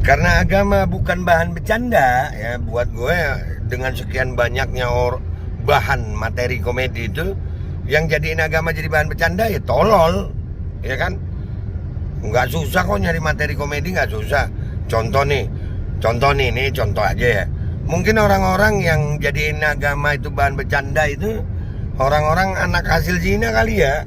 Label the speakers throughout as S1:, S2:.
S1: Karena agama bukan bahan bercanda ya buat gue. Dengan sekian banyaknya bahan materi komedi itu, yang jadiin agama jadi bahan bercanda ya tolol, ya kan? Nggak susah kok nyari materi komedi, nggak susah. Contoh nih, ini contoh aja ya. Mungkin orang-orang yang jadiin agama itu bahan bercanda itu orang-orang anak hasil zina kali ya.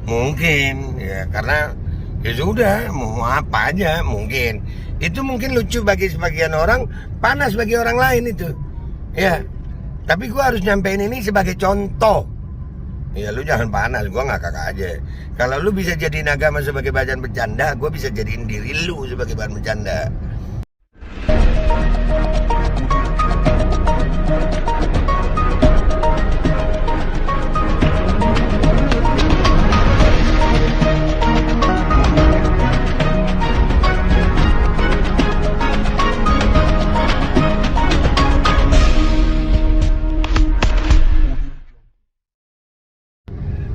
S1: Mungkin ya, karena ya sudah mau apa aja mungkin. Itu mungkin lucu bagi sebagian orang, panas bagi orang lain itu. Ya. Tapi gua harus nyampein ini sebagai contoh. Ya lu jangan panas, gua ngakak aja. Kalau lu bisa jadiin agama sebagai bahan bercanda, gua bisa jadiin diri lu sebagai bahan bercanda.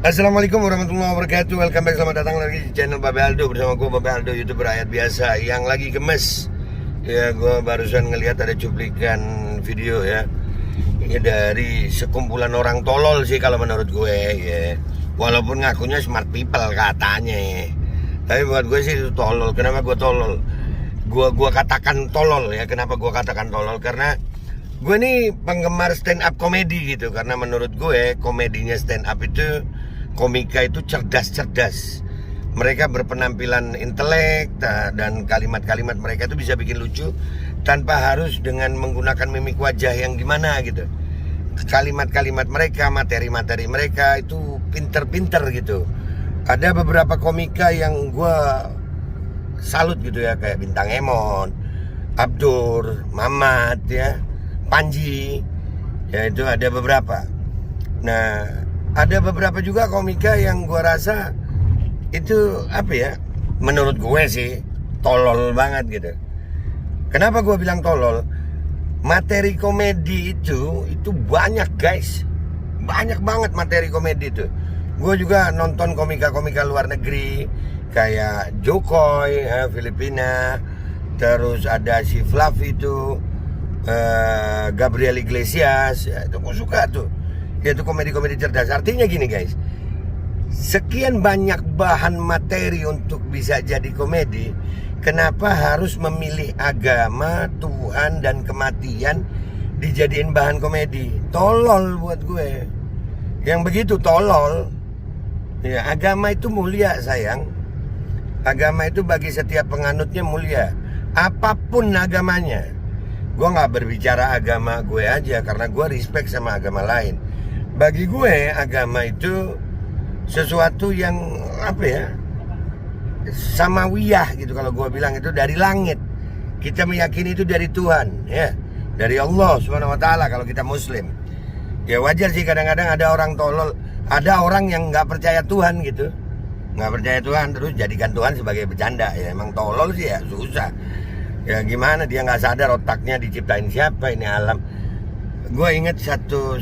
S1: Assalamualaikum warahmatullahi wabarakatuh. Welcome back, selamat datang lagi di channel Babe Aldo. Bersama gue Babe Aldo, YouTuber rakyat biasa yang lagi gemes. Ya, gue barusan ngelihat ada cuplikan video ya. Ini dari sekumpulan orang tolol sih kalau menurut gue ya. Walaupun ngakunya smart people katanya ya. Tapi buat gue sih itu tolol. Kenapa gue tolol? Gue katakan tolol ya. Kenapa gue katakan tolol? Karena gue nih penggemar stand up komedi gitu. Karena menurut gue komedinya stand up itu, komika itu cerdas-cerdas. Mereka berpenampilan intelek dan kalimat-kalimat mereka itu bisa bikin lucu tanpa harus dengan menggunakan mimik wajah yang gimana gitu. Kalimat-kalimat mereka, materi-materi mereka itu pinter-pinter gitu. Ada beberapa komika yang gue salut gitu ya, kayak Bintang Emon, Abdur, Mamat ya, Panji. Ya itu ada beberapa. Nah, ada beberapa juga komika yang gue rasa itu apa ya, menurut gue sih tolol banget gitu. Kenapa gue bilang tolol? Materi komedi itu banyak guys, banyak banget materi komedi itu. Gue juga nonton komika-komika luar negeri kayak Jokoy Filipina, terus ada si Flav itu, Gabriel Iglesias ya, itu gue suka tuh. Yaitu komedi-komedi cerdas. Artinya gini guys, sekian banyak bahan materi untuk bisa jadi komedi, kenapa harus memilih agama, Tuhan, dan kematian dijadiin bahan komedi? Tolol buat gue. Yang begitu tolol. Ya, agama itu mulia sayang. Agama itu bagi setiap penganutnya mulia, apapun agamanya. Gue gak berbicara agama gue aja, karena gue respect sama agama lain. Bagi gue agama itu sesuatu yang apa ya, samawiyah gitu. Kalau gue bilang itu dari langit. Kita meyakini itu dari Tuhan ya, dari Allah Subhanahu wa ta'ala kalau kita muslim. Ya wajar sih kadang-kadang ada orang tolol, ada orang yang gak percaya Tuhan gitu, gak percaya Tuhan terus jadikan Tuhan sebagai bercanda. Ya emang tolol sih ya, susah. Ya gimana dia gak sadar otaknya diciptain siapa ini alam. Gue inget satu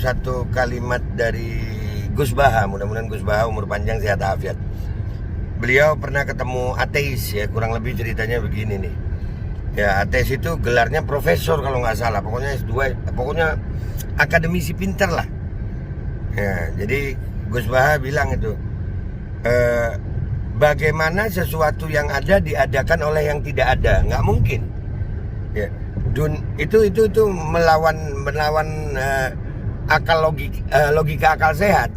S1: kalimat dari Gus Baha, mudah-mudahan Gus Baha umur panjang sehat afiat. Beliau pernah ketemu ateis ya, kurang lebih ceritanya begini nih. Ya ateis itu gelarnya profesor kalau nggak salah, pokoknya S2, pokoknya akademisi pinter lah. Ya, jadi Gus Baha bilang itu, bagaimana sesuatu yang ada diadakan oleh yang tidak ada? Nggak mungkin. Ya. Itu melawan akal logika akal sehat.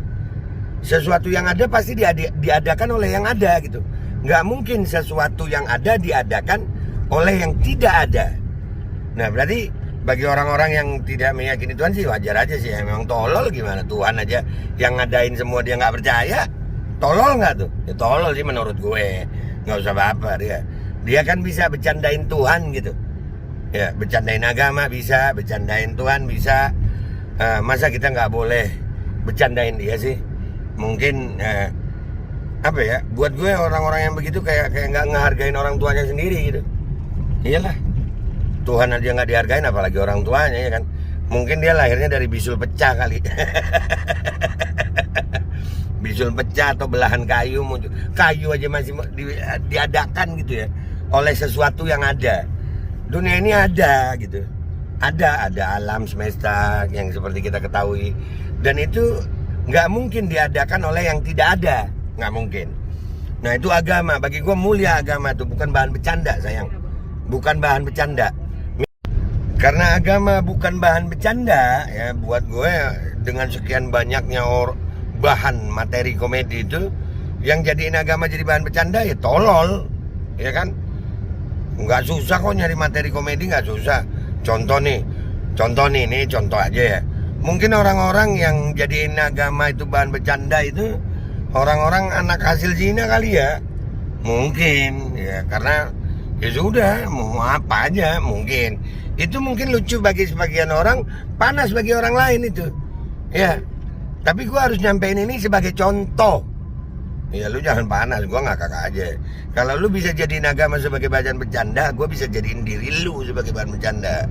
S1: Sesuatu yang ada pasti diadakan oleh yang ada gitu. Nggak mungkin sesuatu yang ada diadakan oleh yang tidak ada. Nah berarti bagi orang-orang yang tidak meyakini Tuhan sih wajar aja sih. Memang tolol gimana, Tuhan aja yang ngadain semua dia nggak percaya. Tolol nggak tuh? Ya tolol sih menurut gue. Nggak usah baper ya. Dia kan bisa bercandain Tuhan gitu. Ya, bercandain agama bisa, bercandain Tuhan bisa. Masa kita nggak boleh bercandain dia sih? Mungkin apa ya? Buat gue orang-orang yang begitu kayak nggak ngehargain orang tuanya sendiri gitu. Iyalah, Tuhan aja nggak dihargain, apalagi orang tuanya ya kan? Mungkin dia lahirnya dari bisul pecah kali. Bisul pecah atau belahan kayu muncul. Kayu aja masih diadakan gitu ya oleh sesuatu yang ada. dunia ini ada gitu. Ada alam semesta yang seperti kita ketahui, dan itu nggak mungkin diadakan oleh yang tidak ada, nggak mungkin. Nah itu agama, bagi gue mulia agama itu, bukan bahan bercanda sayang, bukan bahan bercanda. Karena agama bukan bahan bercanda ya, buat gue dengan sekian banyaknya bahan materi komedi itu, yang jadiin agama jadi bahan bercanda ya tolol, ya kan? Nggak susah kok nyari materi komedi, nggak susah. Contoh nih, ini contoh aja ya. Mungkin orang-orang yang jadiin agama itu bahan bercanda itu orang-orang anak hasil zina kali ya. Mungkin ya, karena ya sudah mau apa aja mungkin. Itu mungkin lucu bagi sebagian orang, panas bagi orang lain itu. Ya. Tapi gua harus nyampein ini sebagai contoh. Ya lu jangan panas, gua ngakak aja. Kalau lu bisa jadiin agama sebagai bahan bercanda, gua bisa jadiin diri lu sebagai bahan bercanda.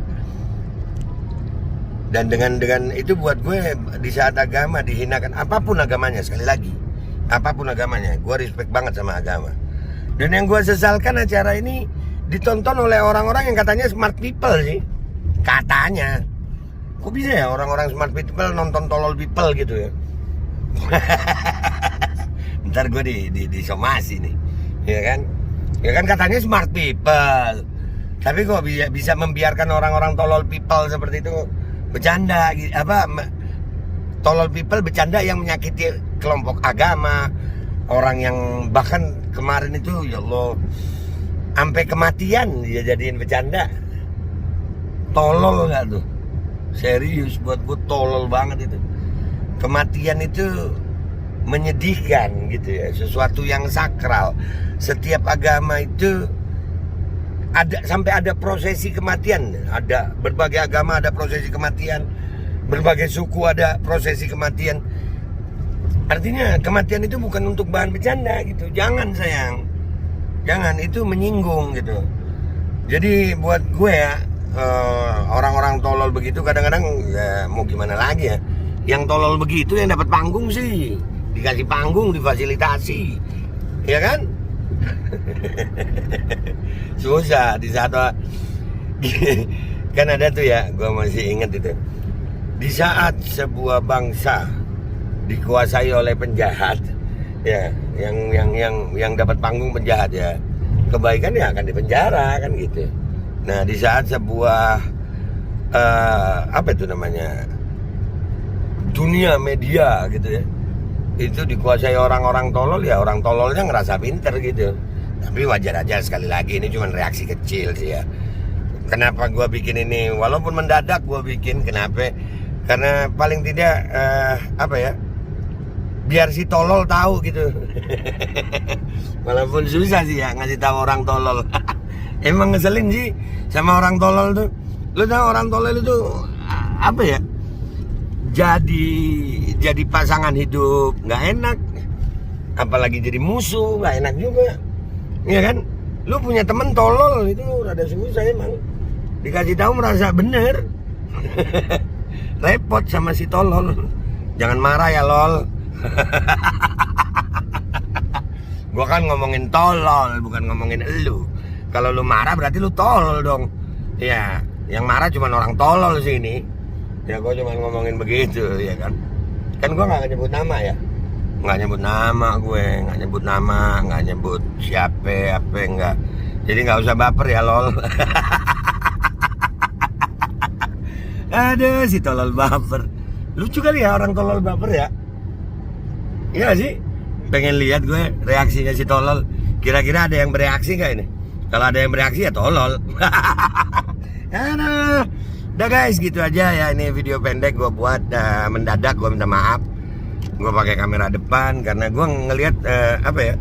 S1: Dan dengan itu buat gue, di saat agama dihinakan, apapun agamanya, sekali lagi, apapun agamanya, gua respect banget sama agama. Dan yang gua sesalkan, acara ini ditonton oleh orang-orang yang katanya smart people sih. Katanya. Kok bisa ya orang-orang smart people nonton tolol people gitu ya? Ntar gue disomasi nih, ya kan katanya smart people, tapi kok bisa membiarkan orang-orang tolol people seperti itu bercanda, tolol people bercanda yang menyakiti kelompok agama, orang yang bahkan kemarin itu ya Allah sampai kematian dia jadiin bercanda. Tolol nggak tuh? Serius, buat gue tolol banget itu. Kematian itu menyedihkan gitu ya, sesuatu yang sakral. Setiap agama itu sampai ada prosesi kematian. Ada berbagai agama ada prosesi kematian, berbagai suku ada prosesi kematian. Artinya kematian itu bukan untuk bahan bercanda gitu. Jangan sayang, jangan, itu menyinggung gitu. Jadi buat gue ya, orang-orang tolol begitu kadang-kadang ya mau gimana lagi ya. Yang tolol begitu yang dapat panggung sih, dikasih panggung, difasilitasi, ya kan? Susah di saat kan ada tuh ya, gue masih ingat itu. Di saat sebuah bangsa dikuasai oleh penjahat, ya, yang dapat panggung penjahat ya, kebaikan ya akan dipenjara kan gitu. Nah di saat sebuah apa itu namanya, dunia media gitu ya, itu dikuasai orang-orang tolol, ya orang tololnya ngerasa pinter gitu. Tapi wajar aja, sekali lagi ini cuma reaksi kecil sih ya. Kenapa gue bikin ini, walaupun mendadak gue bikin, kenapa? Karena paling tidak apa ya, biar si tolol tahu gitu. Walaupun susah sih ya ngasih tahu orang tolol. Emang ngeselin sih sama orang tolol tuh. Lu tahu orang tolol itu apa ya? Jadi pasangan hidup nggak enak, apalagi jadi musuh nggak enak juga, ya kan? Lu punya temen tolol itu rada susah emang. Dikasih tahu merasa bener, repot sama si tolol. Jangan marah ya lol. Gua kan ngomongin tolol, bukan ngomongin elu. Kalau lu marah berarti lu tolol dong. Ya, yang marah cuma orang tolol sih ini. Ya gue cuma ngomongin begitu ya kan. Kan gue gak nyebut nama ya, nggak nyebut nama, gue nggak nyebut nama, nggak nyebut siapa apa enggak. Jadi nggak usah baper ya lol. Aduh si tolol baper. Lucu kali ya orang tolol baper ya. Iya sih. Pengen lihat gue reaksinya si tolol. Kira-kira ada yang bereaksi nggak ini? Kalau ada yang bereaksi ya tolol. Aduh. Udah guys, gitu aja ya, ini video pendek gue buat mendadak, gue minta maaf. Gue pakai kamera depan karena gue ngelihat apa ya,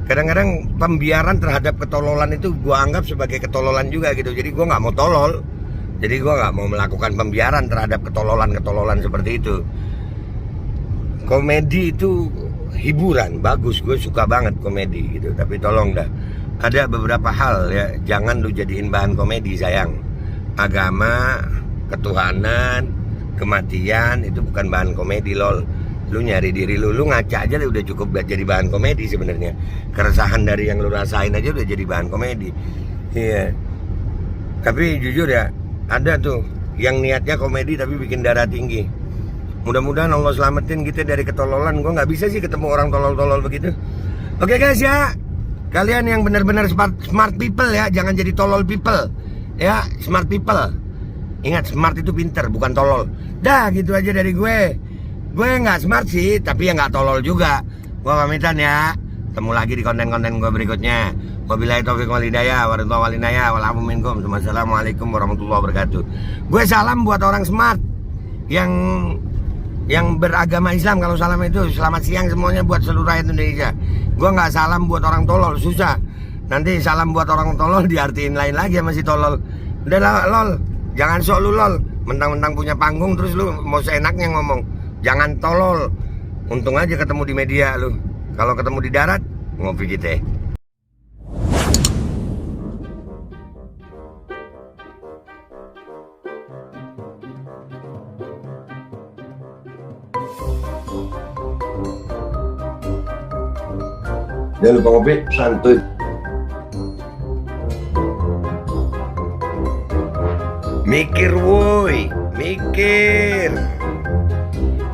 S1: kadang-kadang pembiaran terhadap ketololan itu gue anggap sebagai ketololan juga gitu. Jadi gue nggak mau tolol, jadi gue nggak mau melakukan pembiaran terhadap ketololan seperti itu. Komedi itu hiburan, bagus, gue suka banget komedi gitu. Tapi tolong dah, ada beberapa hal ya, jangan lu jadiin bahan komedi sayang. Agama, ketuhanan, kematian itu bukan bahan komedi lol. Lu nyari diri lu ngaca aja udah cukup jadi bahan komedi sebenarnya. Keresahan dari yang lu rasain aja udah jadi bahan komedi. Iya. Tapi jujur ya, ada tuh yang niatnya komedi tapi bikin darah tinggi. Mudah-mudahan Allah selamatin kita dari ketololan. Gue nggak bisa sih ketemu orang tolol-tolol begitu. Oke guys ya, kalian yang benar-benar smart people ya, jangan jadi tolol people. Ya, smart people. Ingat, smart itu pinter, bukan tolol. Dah, gitu aja dari gue. Gue nggak smart sih, tapi ya nggak tolol juga. Gue pamitan ya. Ketemu lagi di konten-konten gue berikutnya. Wabillahi taufiq wal hidayah, warahmatullahi wabarakatuh. Wassalamualaikum warahmatullahi wabarakatuh. Gue salam buat orang smart yang beragama Islam. Kalau salam itu selamat siang semuanya buat seluruh rakyat Indonesia. Gue nggak salam buat orang tolol, susah. Nanti salam buat orang tolol diartiin lain lagi sama si tolol. Udah lah, lol. Jangan sok lu lol. Mentang-mentang punya panggung terus lu mau seenaknya ngomong. Jangan tolol. Untung aja ketemu di media lu. Kalau ketemu di darat, ngopi kita. Jangan lupa ngopi, santuy. Mikir woi, mikir.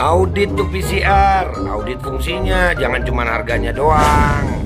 S1: Audit tuh PCR, audit fungsinya, jangan cuma harganya doang.